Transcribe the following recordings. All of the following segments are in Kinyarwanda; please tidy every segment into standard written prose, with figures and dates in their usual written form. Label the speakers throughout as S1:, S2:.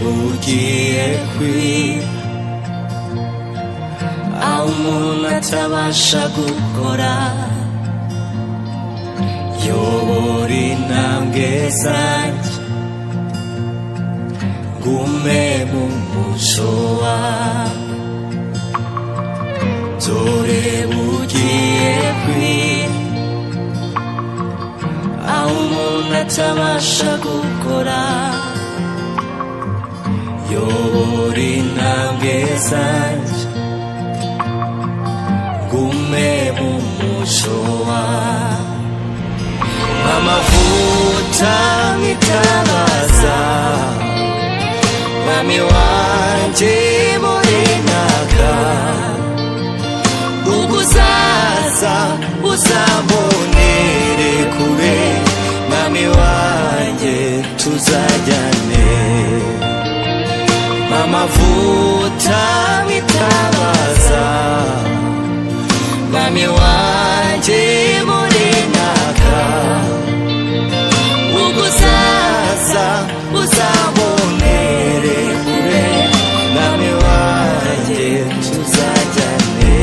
S1: bugiye kwira aho umuntu atabasha gukora yobora intambwe zanjye ngume mu muco wawe dore bugiye kwira aho umuntu atabasha gukora yobora intambwe zanjye ngume mu muco wawe amavuta nk'itabaza mwami wanjye muri naka uguzaza uzambonere kure mwami wanjye tuzajyane amavuta nk'itabaza mwami wanjye muri naka uguzaza uzambonere kure mwami wanjye tuzajyane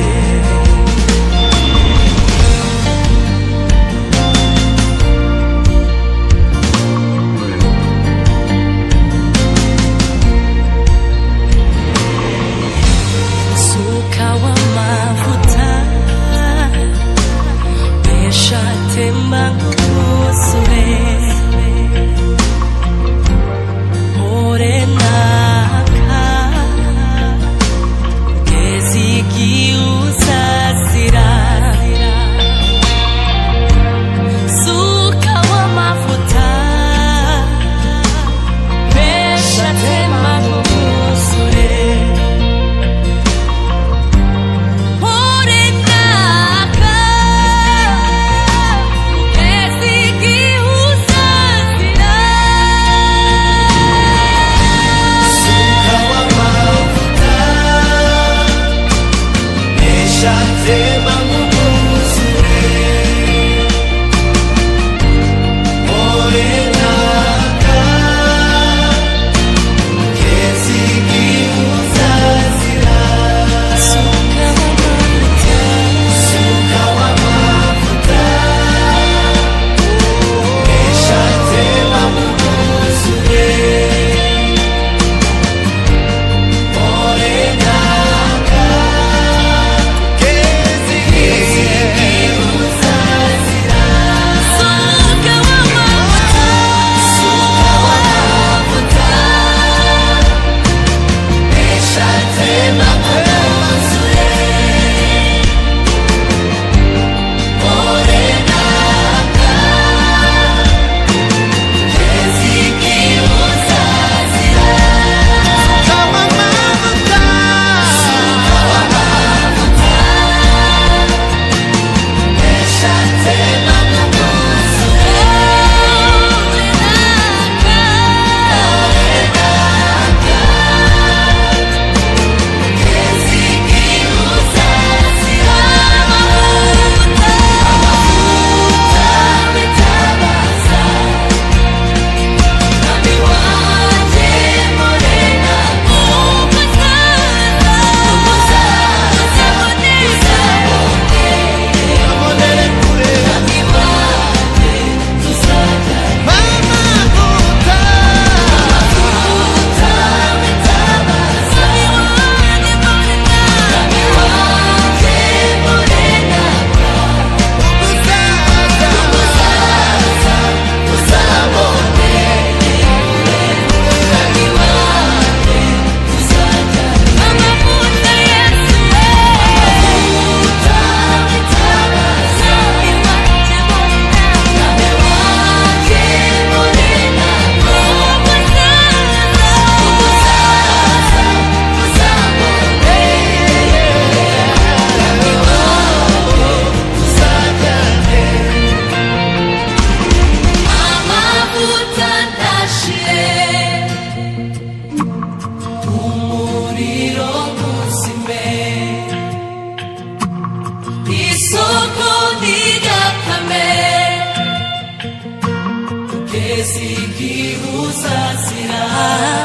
S1: uzazira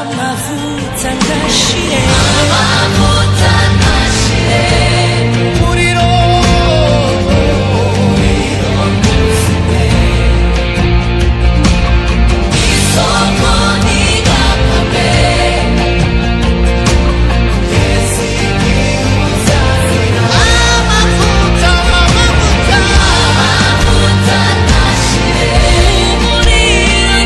S2: amavuta ndashire
S1: umuriro isoko ntigakame Yesu uzazira amavuta ndashire umuriro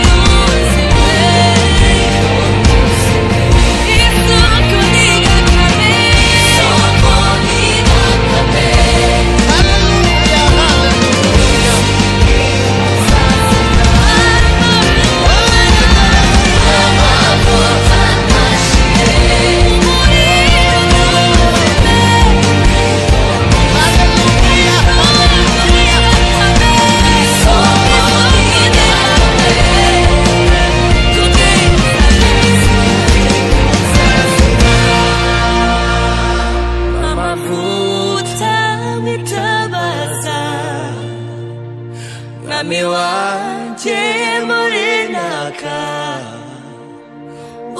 S1: Mwami wanje murinaka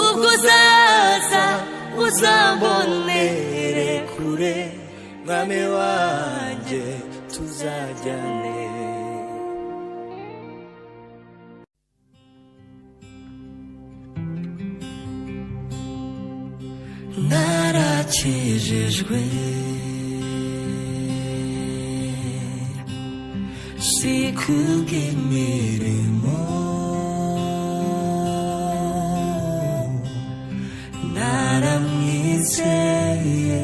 S1: ubwo uzaza uzambonere kure Mwami wanje tuzajyane narakijijwe si kubw'imirimo naramwizeye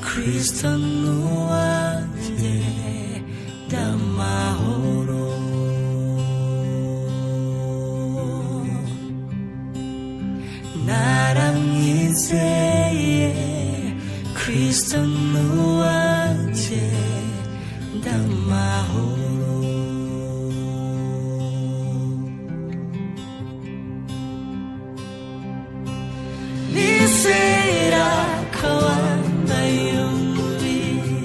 S1: Kristo n'uwanjye ndamahoro naramwizeye Kristo n'uwanjye ndamahoro nizera ko wambaye umubiri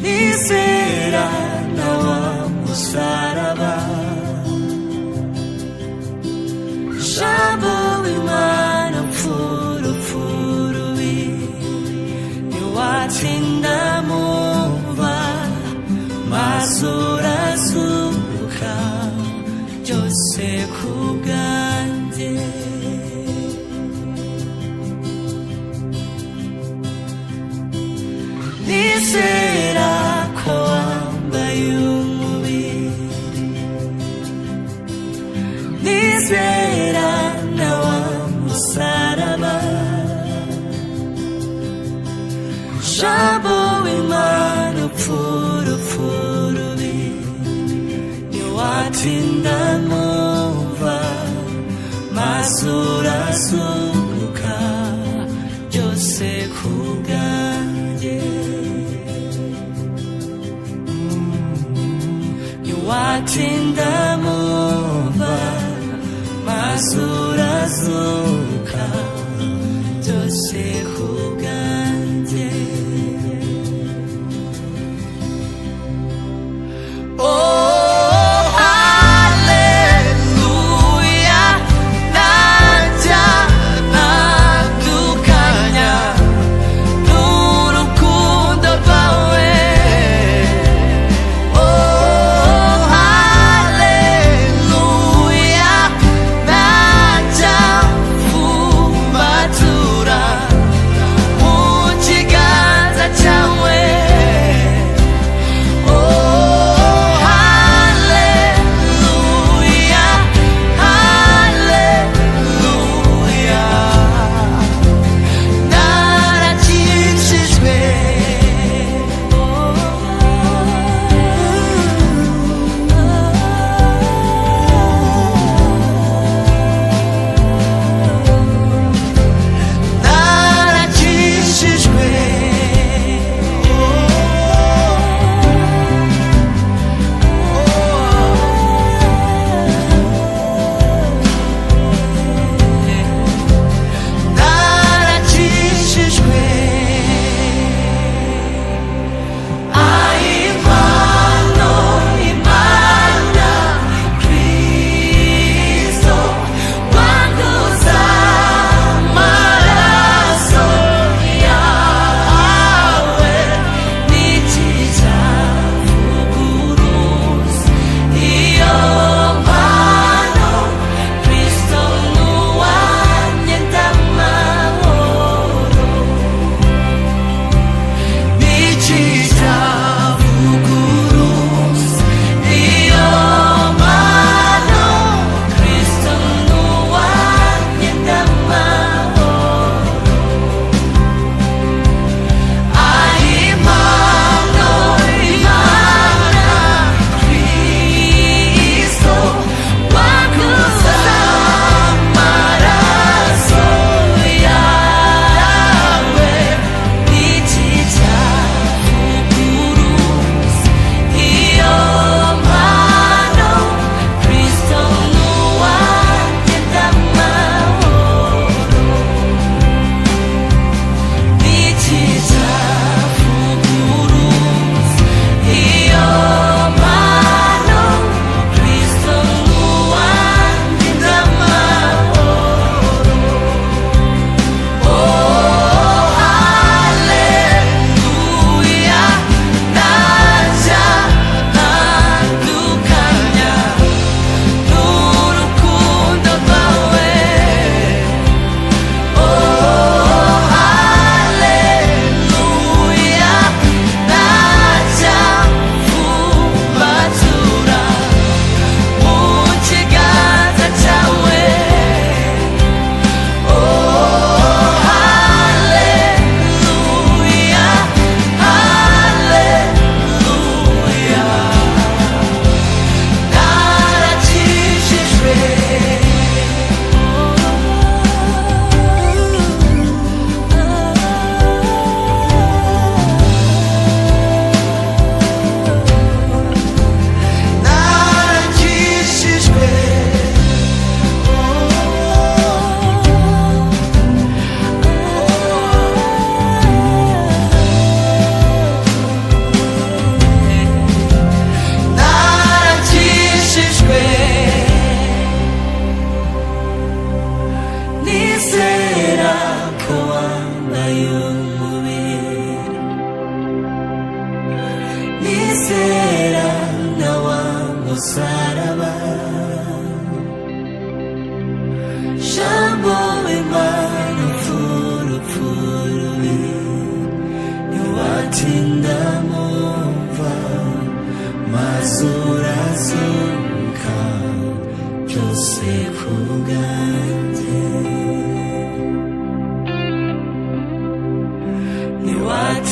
S1: nizera na wa musaraba jambo w'Imana mfurufurubi niwatsinda mumva mazurazuka byose kubwanjye nizera ko wambaye umubiri nizera na wa musaraba jambo w'Imana mfurufurubi niwatinda mumva mazurazuka byose kubwanjye niwatinda mumva mazurazuka byose kubwanjye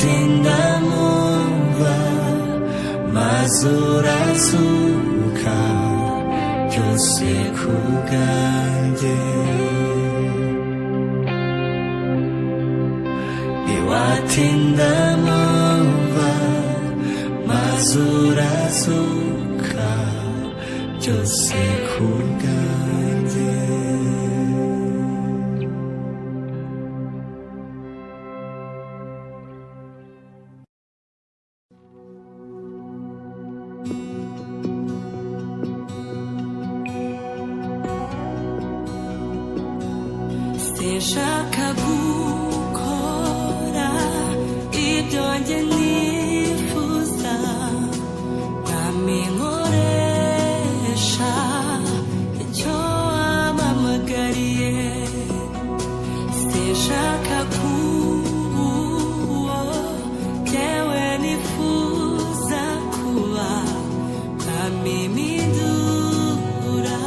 S1: watinda mumva maze urazuka byose kubwanjye watinda mumva maze urazuka byose kubwanjye
S2: sinshaka gukora ibyo njye nifuza nkoresha icyo wampamagariye sinshaka kuba uwo jyewe nifuza kuba mpamimidura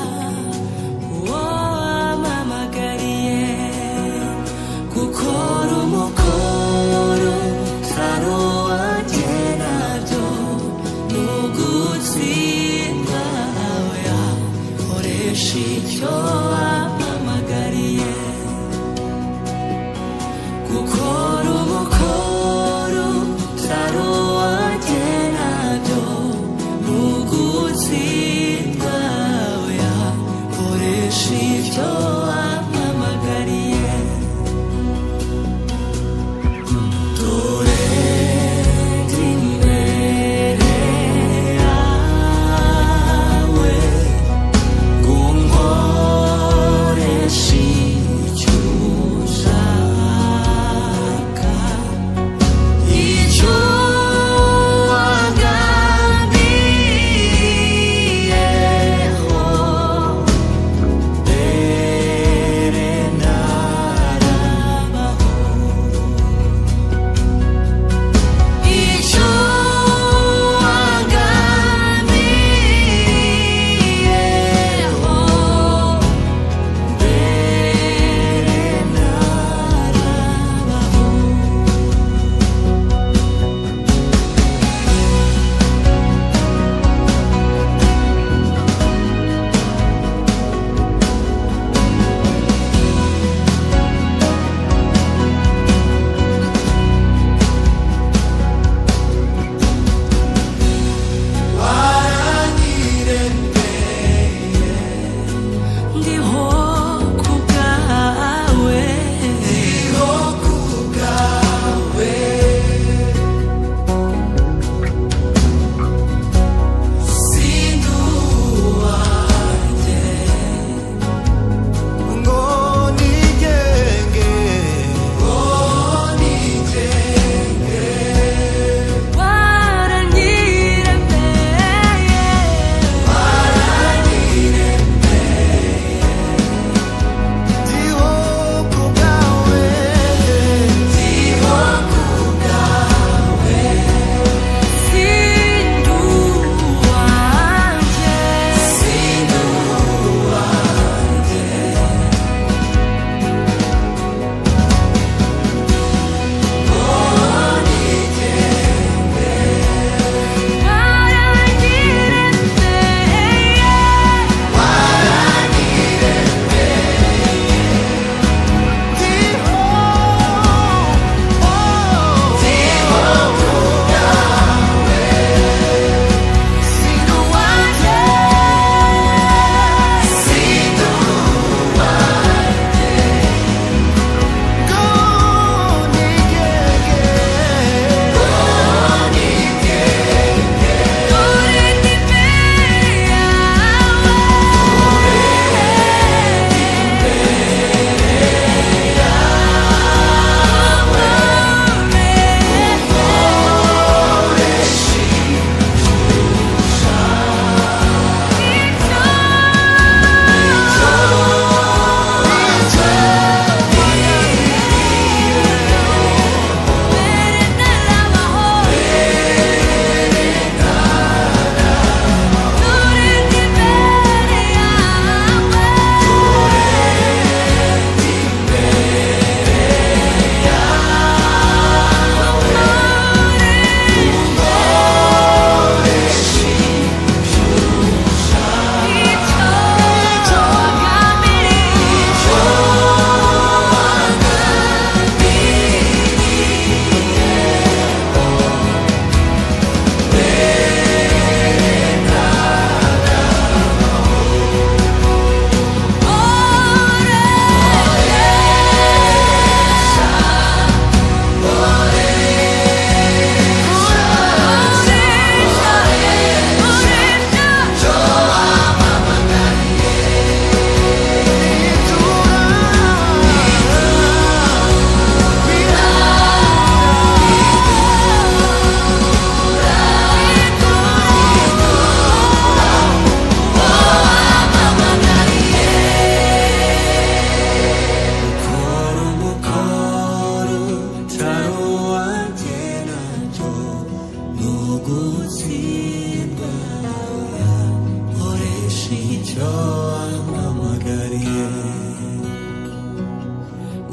S2: uwo wampamagariye gukora umukoro utari uwanjye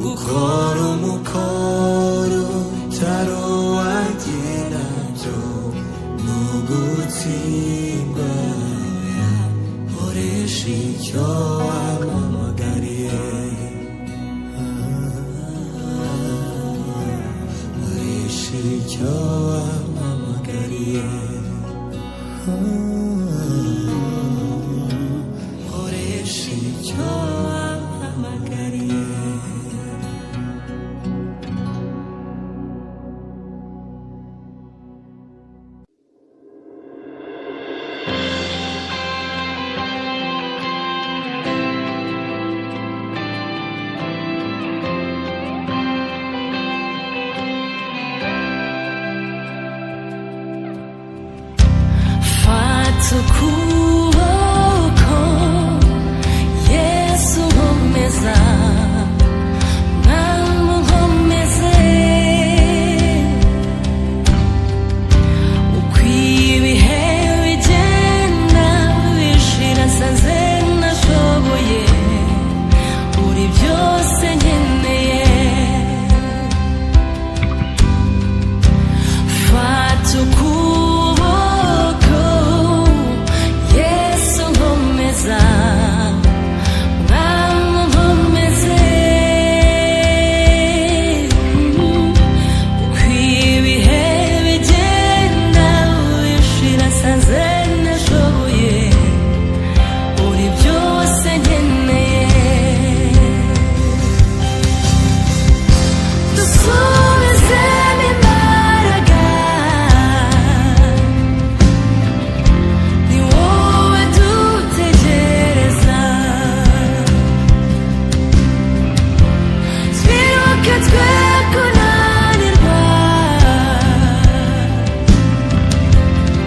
S1: gukora umukoro utarowagira byo nugutsindwa nkoresha icyo wampamagariye nkoresha icyo wampamagariye nkoresha icyo wampamagariye.
S2: Fata ukuboko Yesu nkomeza nkomeze uko ibihe bigenda bishira nsanze nashoboye uri byose nkeneye. Fata ukuboko Yesu nkomeza nkomeze uko ibihe bigenda bishira nsanze nashoboye uri byose nkeneye. Dusubizemo imbaraga ni wowe dutegereza twibuke twe kunanirwa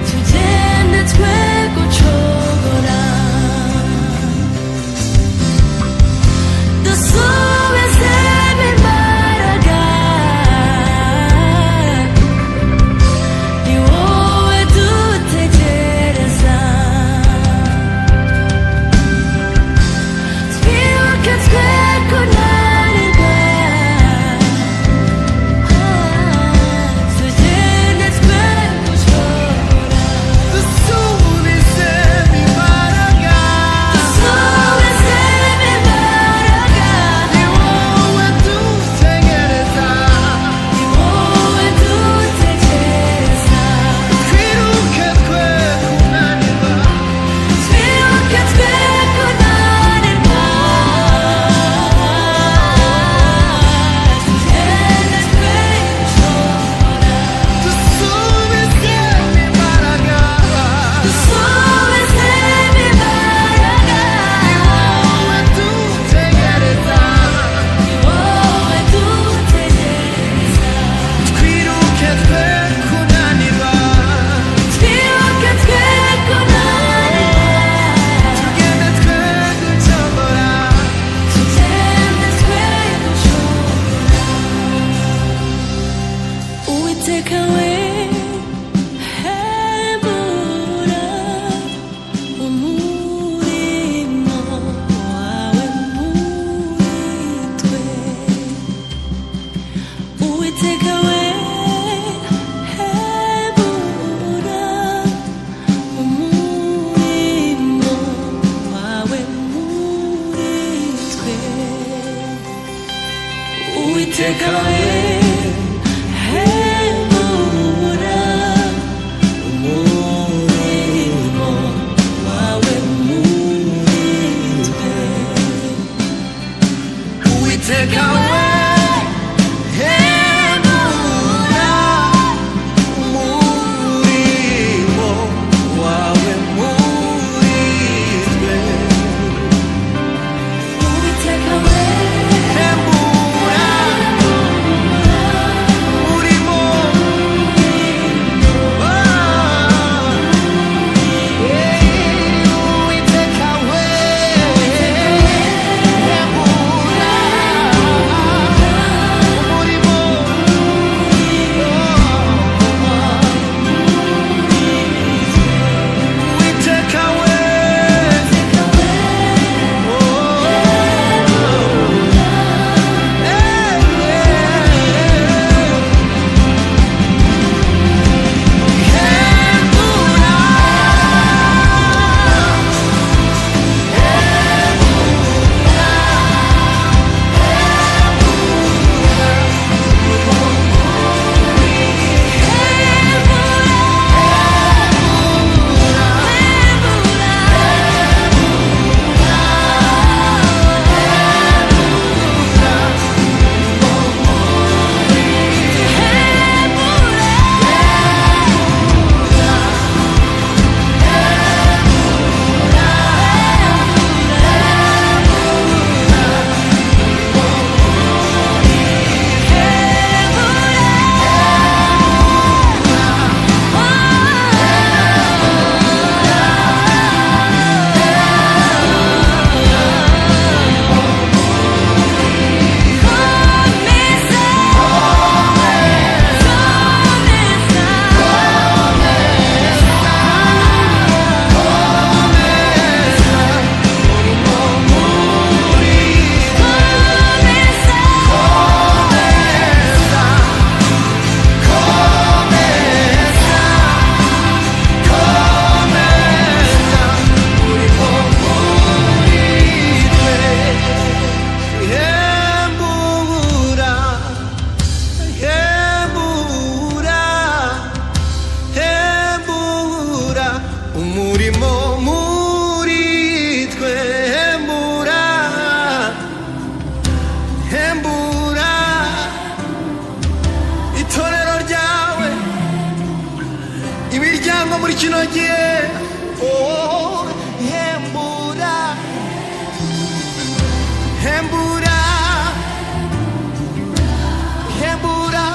S2: tugende twe gucogora dusubizemo imbaraga ni wowe dutegereza twibuke twe kunanirwa tugende twe gucogora
S1: dusubizemo imbaraga
S2: dusubizemo imbaraga
S1: ni wowe dutegereza
S2: ni wowe dutegereza
S1: twiruke twe kunanirwa
S2: twibuke twe kunanirwa tugende twe gucogora
S1: dusubizemo imbaraga
S2: dusubizemo imbaraga
S1: ni wowe dutegereza
S2: ni wowe dutegereza
S1: twiruke twe kunanirwa
S2: twibuke twe kunanirwa
S1: tugende twe gucogora
S2: tugende twe gucogora. Uwiteka we hembura umurimo wawe muri twe. Uwiteka we hembura umurimo wawe muri twe. Uwiteka we hembura umurimo wawe muri twe.
S1: Uwiteka we hembura umurimo wawe muri twe
S2: Uwiteka we
S1: hembura hembura itorero ryawe imiryango muri kino gihe. Oh, hembura hembura hembura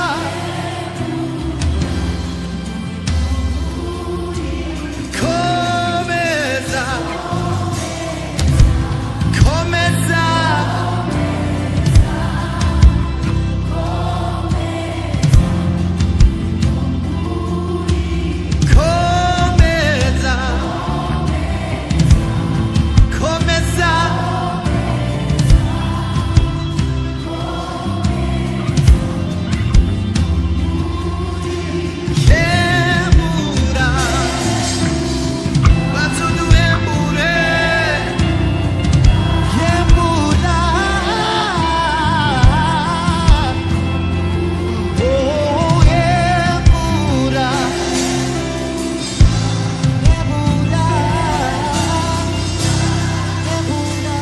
S1: komeza komeza komeza komeza hembura batuduhembure hembura oh hembura hembura hembura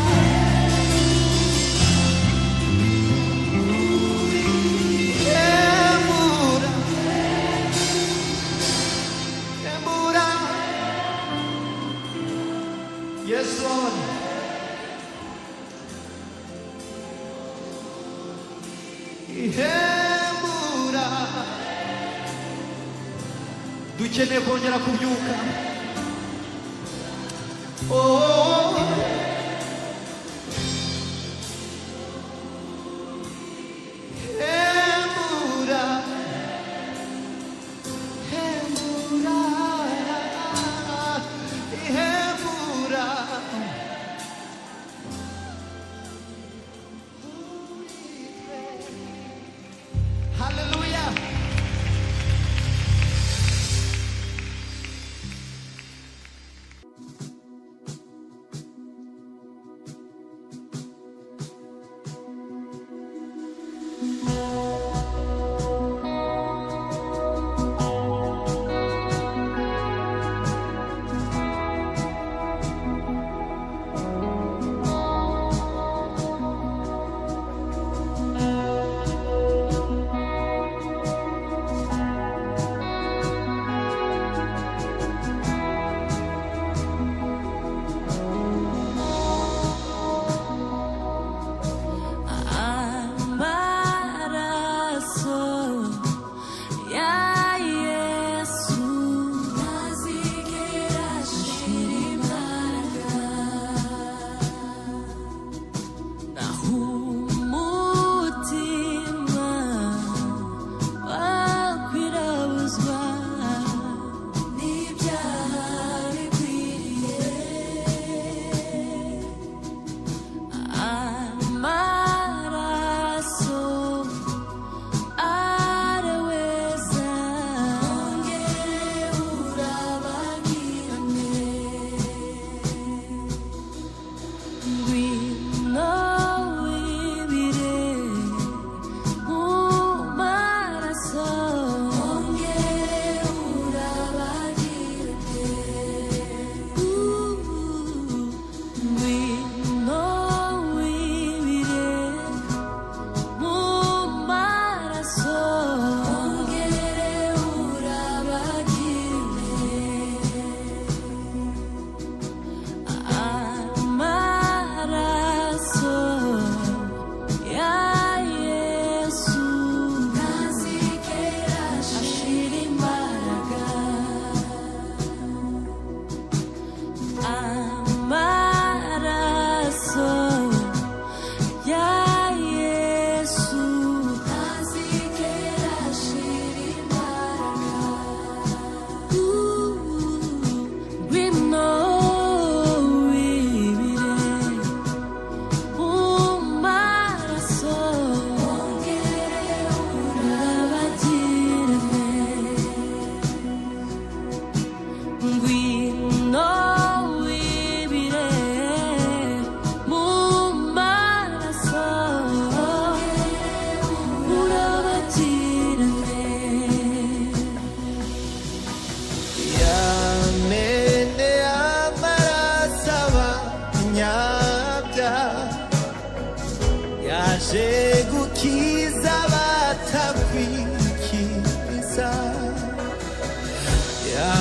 S1: hembura. Yes, Lord. Ihembura dukeneye kongera kubyuka. Oh, hembura hembura ihembura. Hallelujah.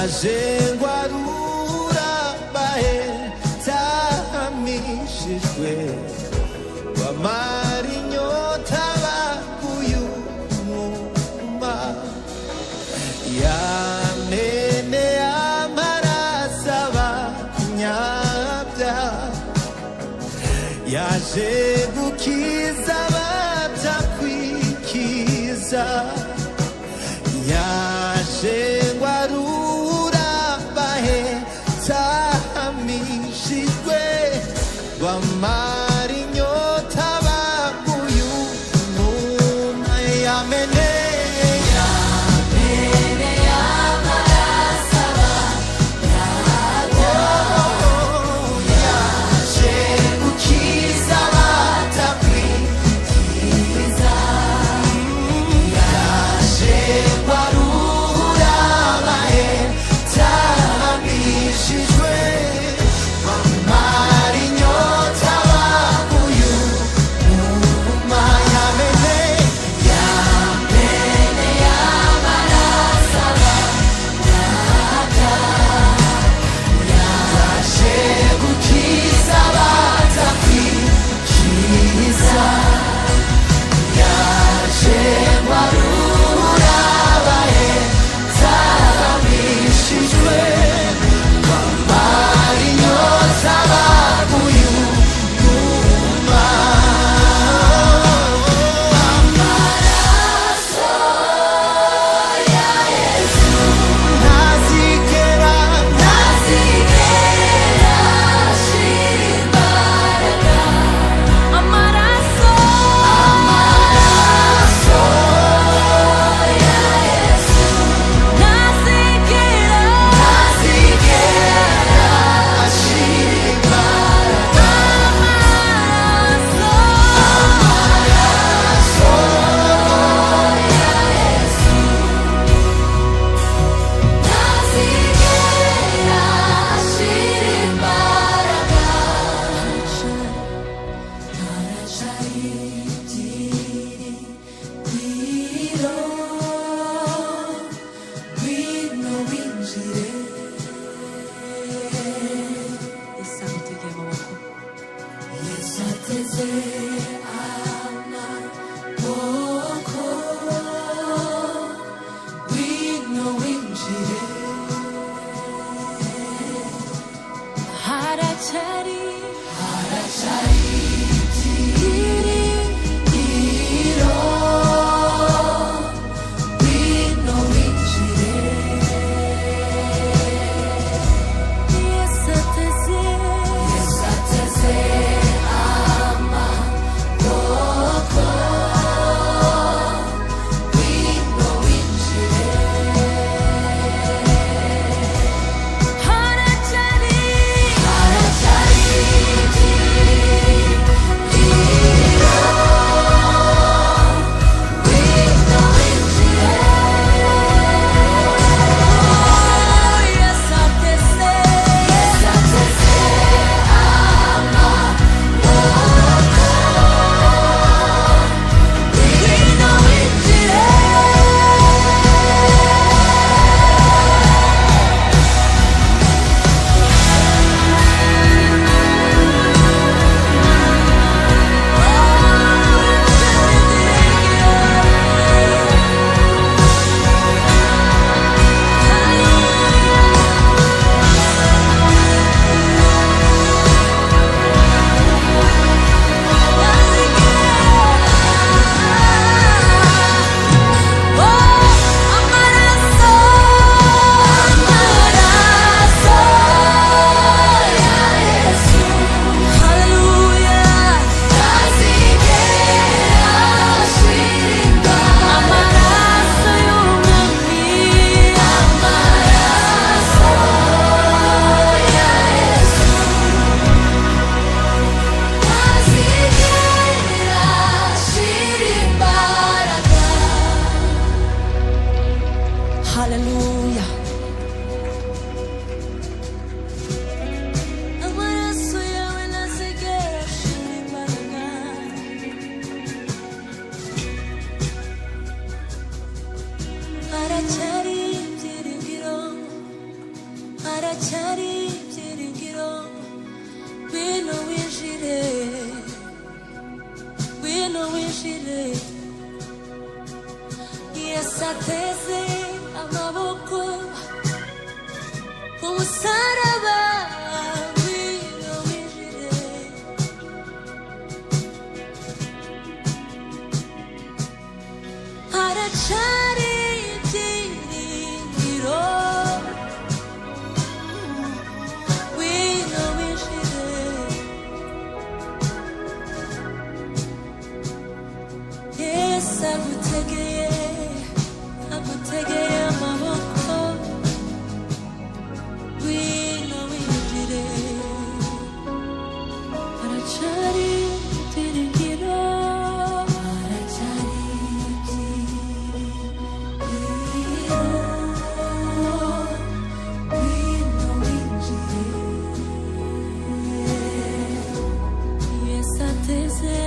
S1: yaje ngo arura bahetahamishijwe bamara inyota baguye umwuma yamene amaraso abanyabyaha yaje gukiza batakwikiza yaje ngo arura bahetahamishijwe bamara inyota baguye umwuma yamene
S2: ateze amaboko ku musaraba w'ino wijire haracari ibyiringiro w'ino wijire Yesu agutegeye amaboko w'ino wijire haracari ibyiringiro w'ino wijire Yesu ateze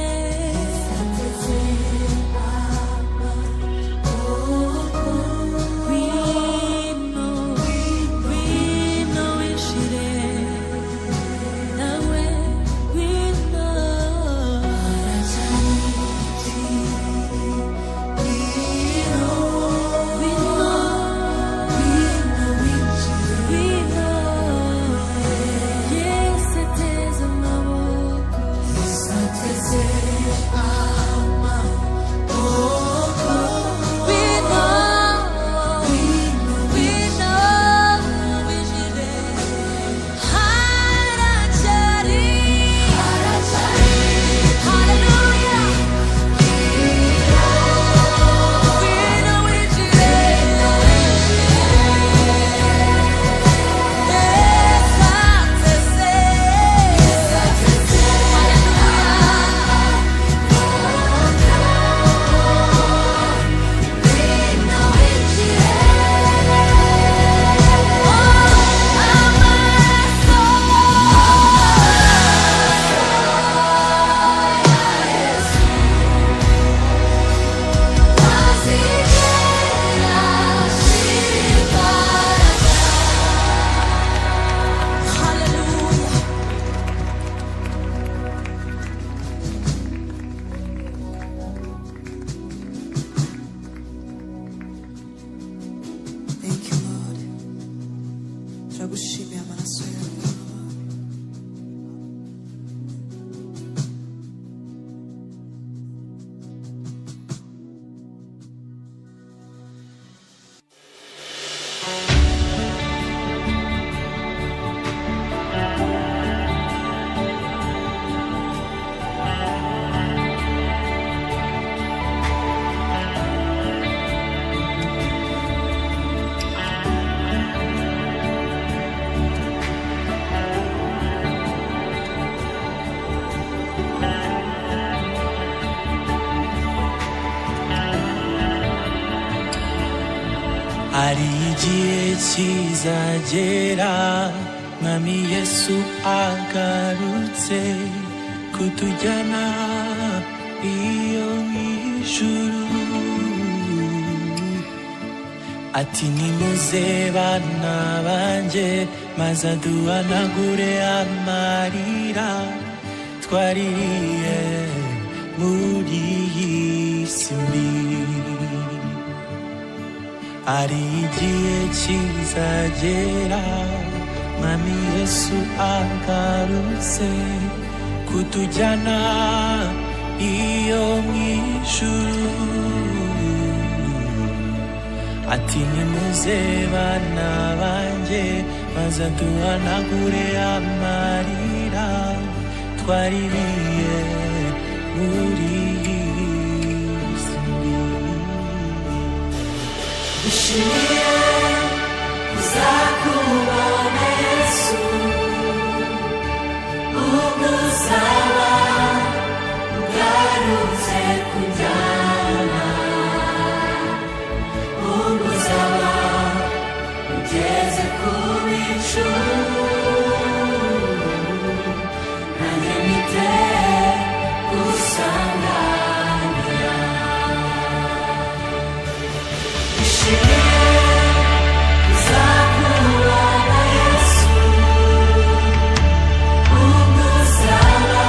S3: Thank you, Lord. Turagushimiye amaraso yawe.
S1: hari igihe kizagera mwami Yesu agarutse kutujyana iyo mw'ijuru ati nimuze bana banje maze aduhanagure amarira twaririye muri iyi si mbi hari igihe kizagera mwami Yesu agarutse kutujyana iyo mw'ijuru ati nimuze bana banje maze aduhanagure amarira twaririye muri iyi si mbi
S2: Dushimiye kuzakubona Yesu ubwo uzaba ugarutse kunjyana ubwo uzaba ugeze ku bicu nanjye mpite gusanganira Uzakubona Yesu ubwo uzaba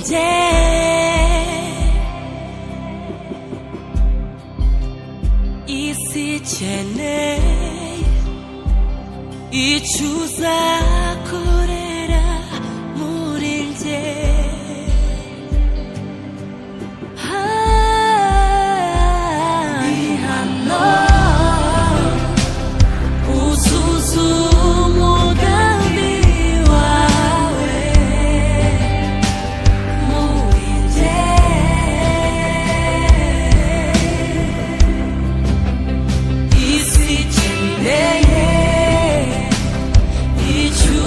S4: njye isi ikeneye icyo uzakorera muri njye hano uzuza umugambi wawe muri njye isi ikeneye icyo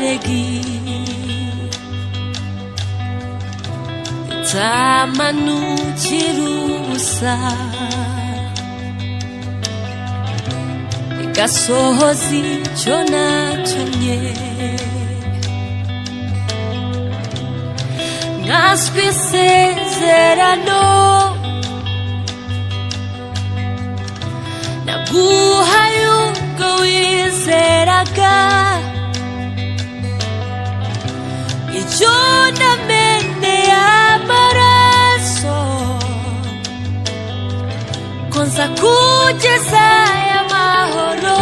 S4: sheregi itamanukira ubusa igasohoza icyo natumye nkaswe isezerano naguhaye ubwo wizeraga icyo nameneye amaraso ko nza kugeza aya mahoro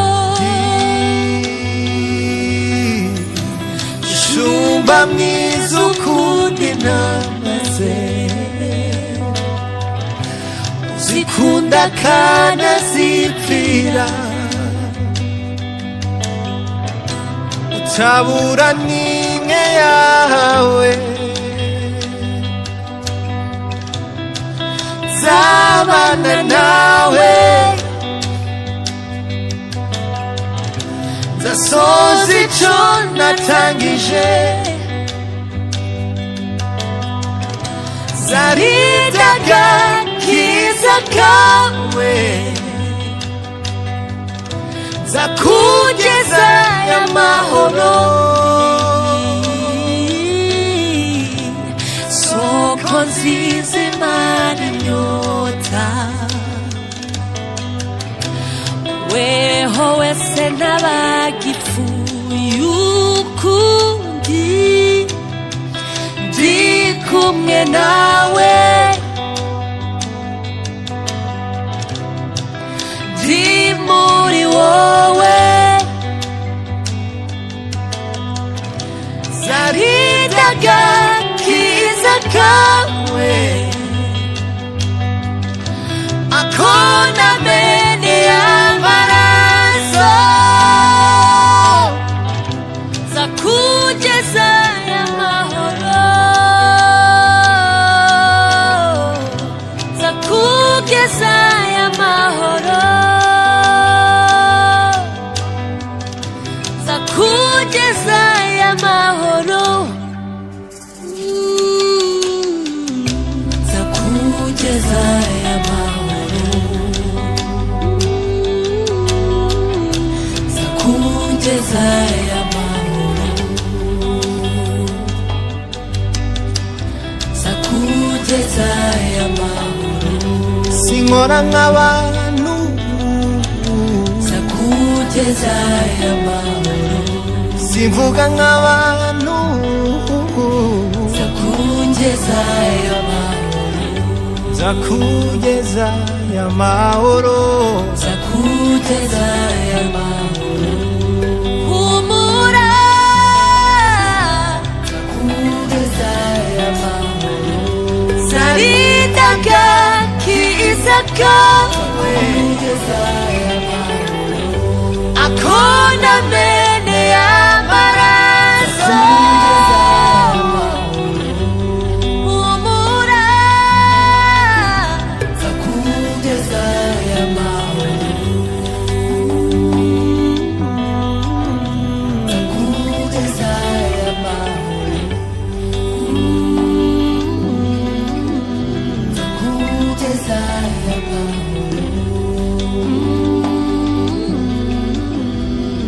S1: shumba mwiza ukunda intama ze uzikunda kanazipfira utabura n'imwe yawe zabana nawe zasoza icyo natangije zarindaga kiza kawe zakugeza y'amahoro
S4: soko nziza imana inyota weho wese n'abagipfuye ukundi ndi kumwe nawe ndi muri wowe zarindaga kiza kawe ako nameneye amaraso zakugeza y'amahoro zakugeza y'amahoro zakugeza y'amahoro zakugeza y'amahoro zakugeza y'amahoro zakugeza y'amahoro
S1: sinkora nk'abantu
S4: zakugeza y'amahoro
S1: simvuga nk'abantu
S4: zakugeza y'amahoro
S1: zakugeza y'amahoro
S4: zakugeza y'amahoro humura zakugeza y'amahoro zarindaga kiza kawe zakugeza y'amahoro ako nameneye amaraso humura zakugeza y'amahoro zakugeza y'amahoro zakugeza y'amahoro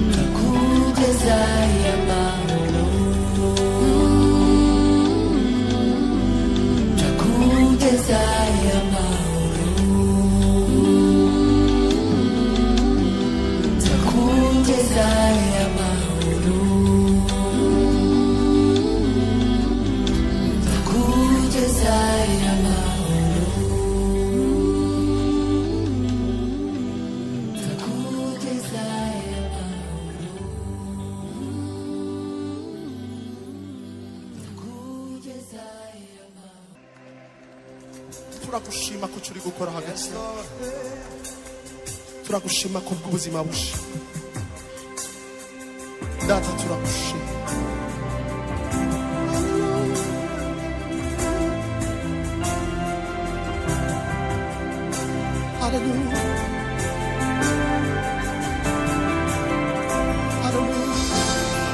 S4: zakugeza y'amahoro zakugeza y'amahoro zakugeza y'amahoro zakugeza y'amahoro zakugeza
S5: turagushima ko uri gukora hagati yawe turagushima ko bw'ubuzima busha data turagushima hallelujah hallelujah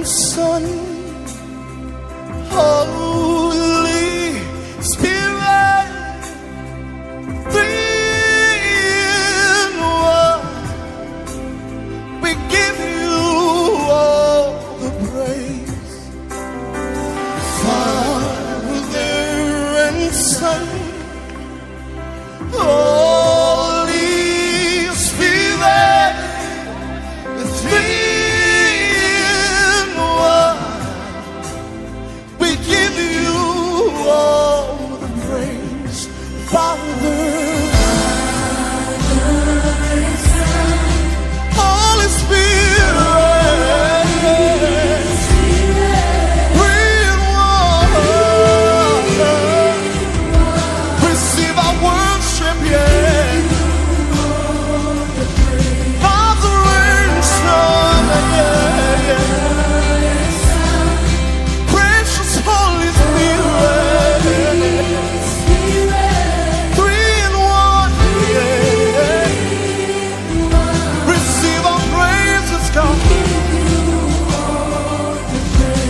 S1: and Son, Holy Spirit, three in one. We give you all the praise, Father and Son, Holy Spirit, the three in one. We give you all the praise, Father, Holy Spirit, three in one. Receive our worship, yeah. Father and Son, yeah, yeah. Precious Holy Spirit, three in one, yeah. Receive our praises, God.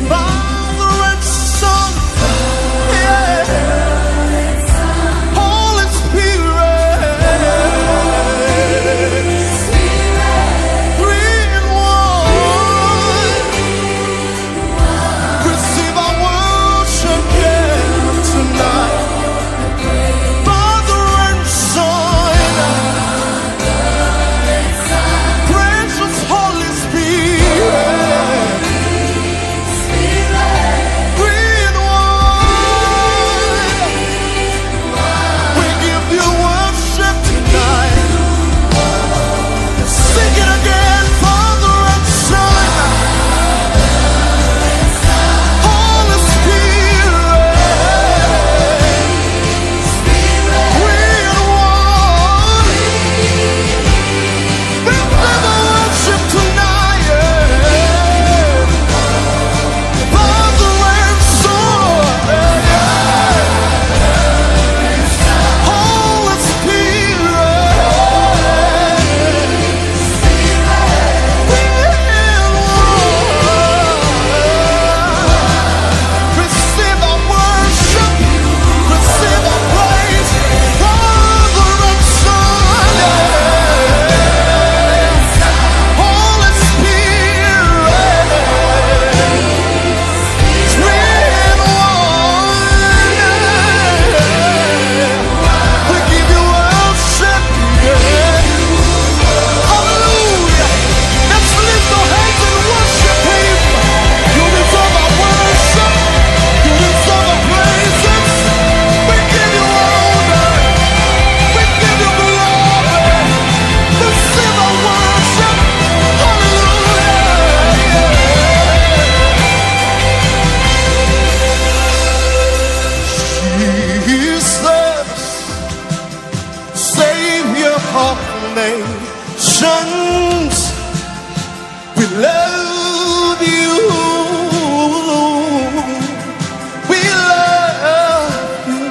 S1: Father and Son, yeah. Holy Spirit, three in one. Receive our worship, yeah, tonight. Father and Son, precious Holy Spirit, three in one. We give you worship tonight. Sing it again, Father and Son, Holy Spirit, three in one. We give you worship tonight, yeah. Father and Son, Holy Spirit, receive our worship, receive our praise, Father and Son, Holy Spirit, three in one. We give you worship, yeah. Hallelujah. Let's lift our hands and worship Him. You deserve our worship. You deserve our praises. We give you honor. We give you glory. Receive our worship. Hallelujah. Jesus, Savior of nations, we love you. We love you.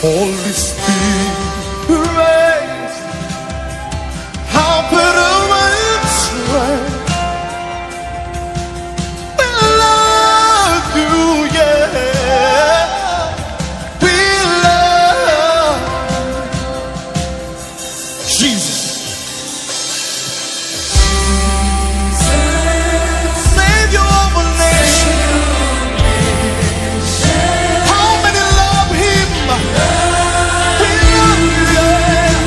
S1: Holy Spirit, how put away strength. We love you, yeah. We love Jesus. Savior of a nation. How many love Him? We love you, yeah.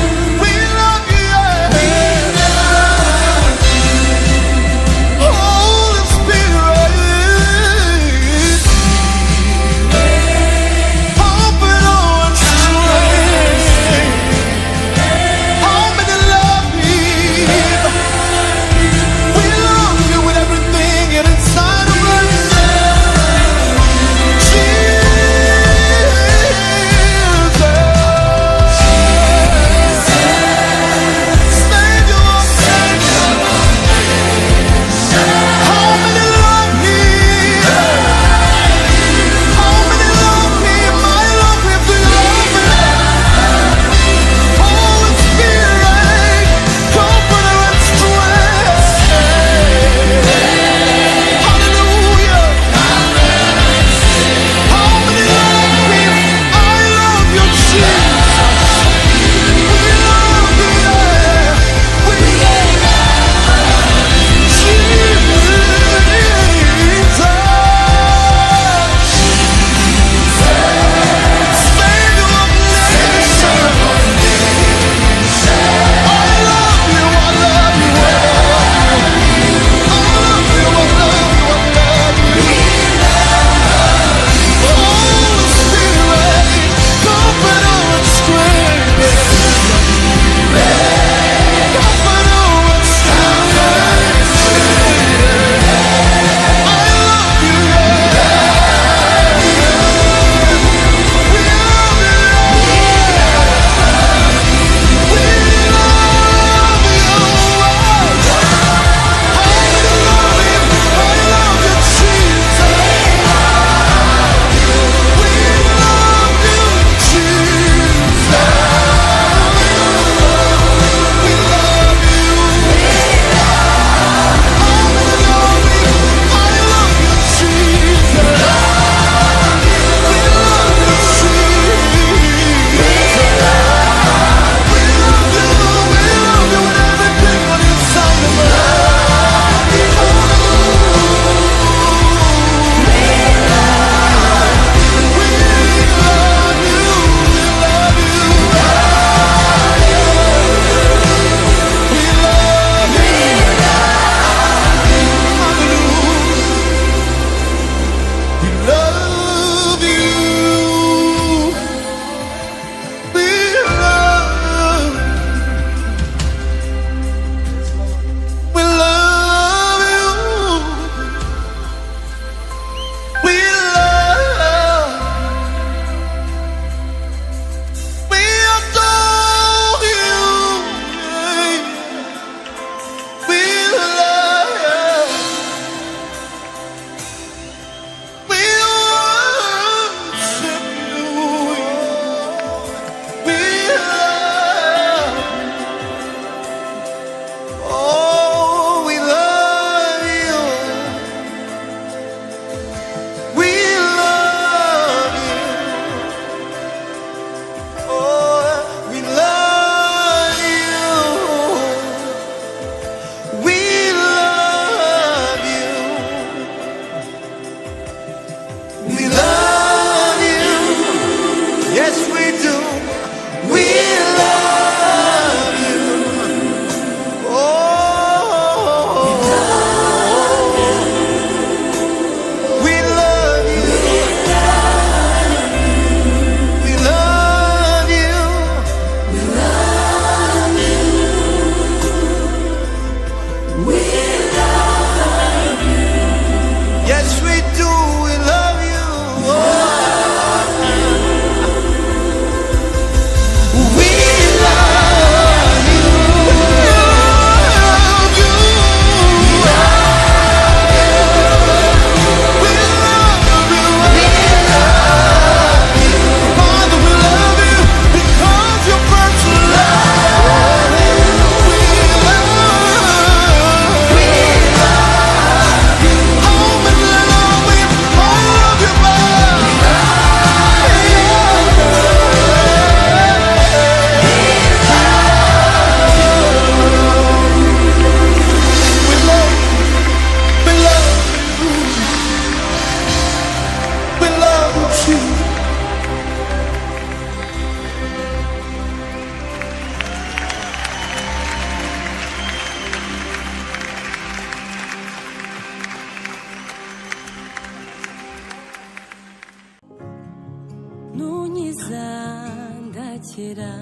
S4: ndekera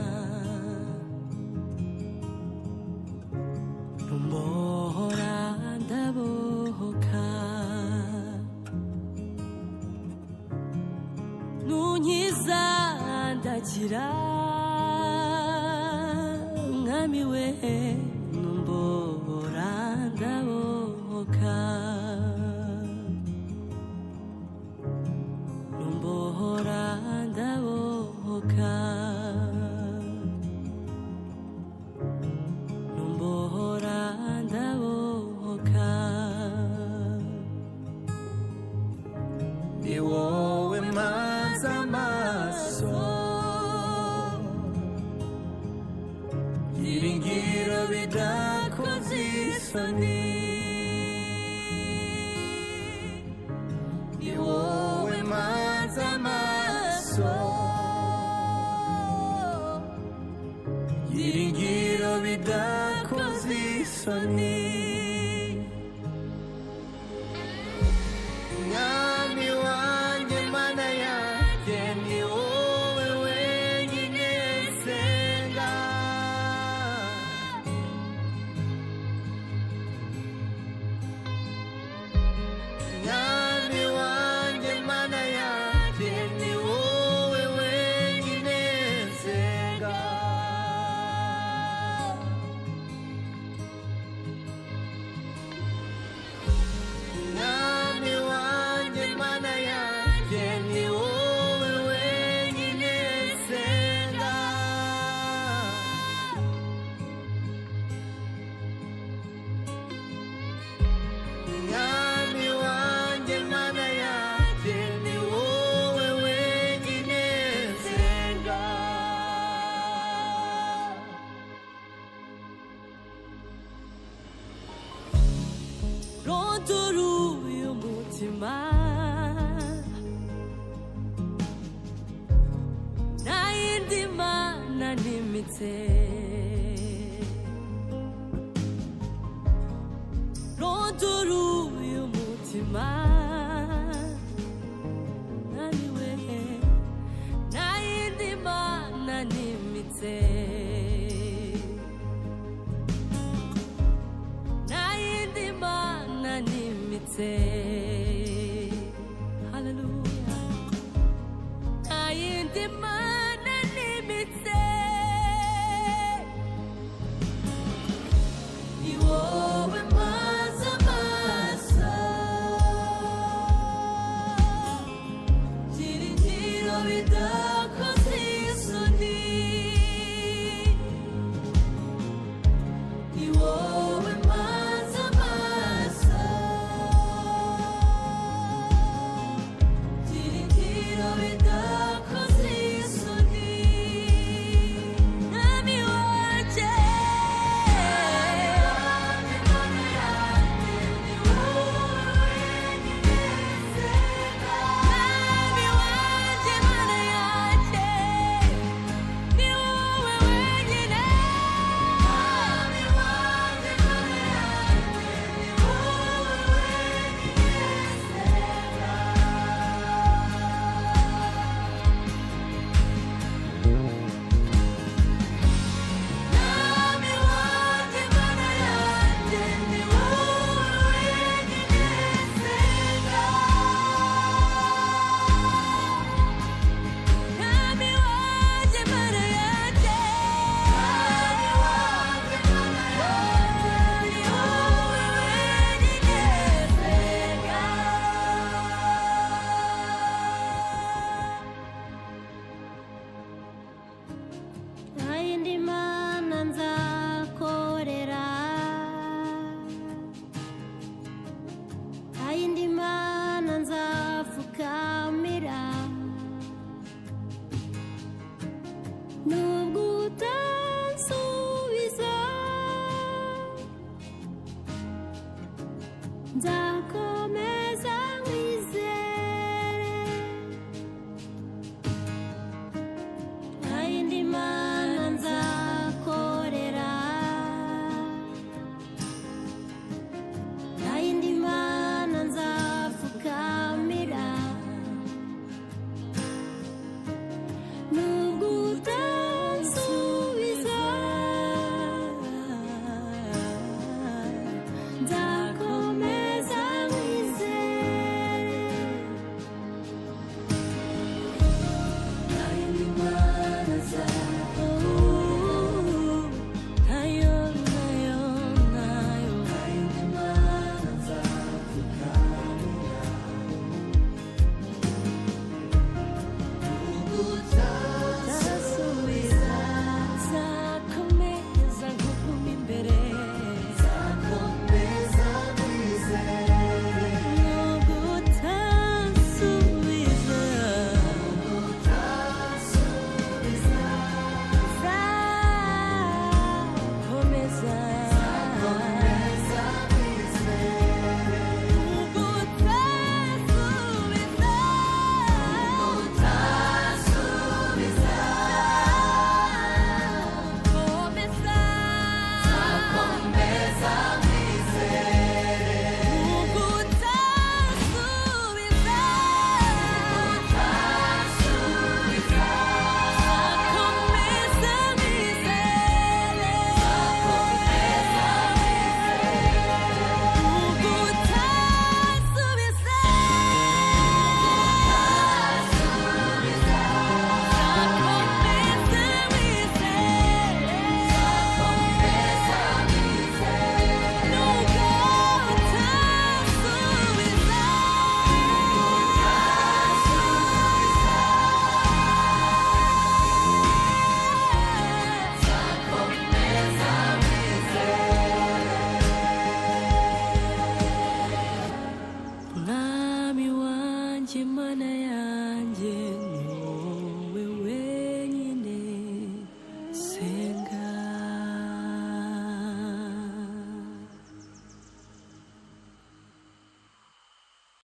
S4: rumbohora ndabohoka nunkiza ndakira mwami we numbohora ndabohoka numbohora ndabohoka numbohora ndabohoka ni wowe mpanze amaso byiringiro bidakoze isoni ni wowe mpanze amaso byiringiro bidakoze isoni mwami wanjye mana yanjye ni wowe wenyine nsenga mwami wanjye mana yanjye ni wowe wenyine nsenga mwami wanjye mana yanjye ni wowe wenyine nsenga mwami wanjye mana yanjye ni wowe wenyine nsenga rondora uyu mutima nta yindi mana nimitse rondora uyu mutima mwami we nta yindi mana nimitse nta yindi mana nimitse haleluya nta yindi mana nimitse ni wowe mpanze amaso byiringiro bidakoze isoni ni wowe mpanze amaso byiringiro bidakoze isoni mwami wanjye mwami wanjye mana yanjye ni wowe wenyine mwami wanjye mana yanjye ni wowe mwami wanjye mana yanjye ni wowe wenyine nsenga mwami wanjye mana yanjye mwami wanjye mana yanjye ni wowe wenyine nsenga nta yindi mana nza